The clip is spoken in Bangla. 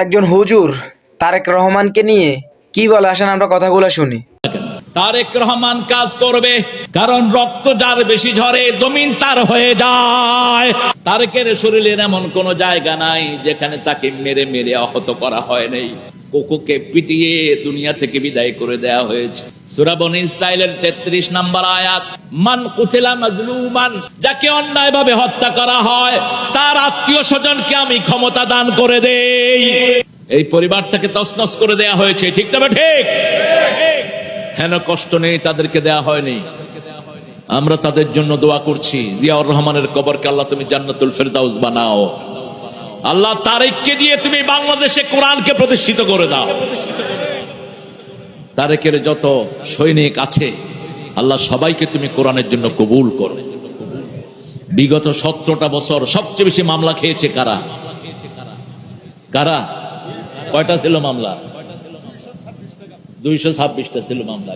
একজন হুজুর তারেক রহমানকে নিয়ে কি বলে, আসেন আমরা কথাগুলো শুনি। তারেক রহমান কাজ করবে, কারণ রক্ত যার বেশি ঝরে জমিন তার হয়ে যায়। তারেকের শরীরের এমন কোন জায়গা নাই যেখানে তাকে মেরে মেরে আহত করা হয় নাই। কোকোকে পিটিয়ে দুনিয়া থেকে বিদায় করে দেয়া হয়েছে। সূরা বনী ইসরাঈলের 33 নম্বর আয়াত, মান কুতিলা মাজলুমান, যাকে অন্যায়ভাবে হত্যা করা হয় তার আত্মীয় স্বজনকে আমি ক্ষমতা দান করে দেই। এই পরিবারটাকে তছনছ করে দেয়া হয়েছে, ঠিক তবে ঠিক হেন কষ্ট নেই, তাদেরকে দেয়া হয়নি। আমরা তাদের জন্য দোয়া করছি, জিয়াউর রহমানের কবরকে আল্লাহ তুমি জান্নাতুল ফেরদাউস বানাও। আল্লাহ তারেককে দিয়ে তুমি বাংলাদেশে কোরআনকে প্রতিষ্ঠিত করে দাও। তারেকের যত সৈনিক আছে আল্লাহ সবাইকে তুমি কোরআনের জন্য কবুল করো। বিগত 17টা বছর সবচেয়ে বেশি মামলা খেয়েছে কারা? কারা? কয়টা ছিল মামলা? 226টা ছিল মামলা।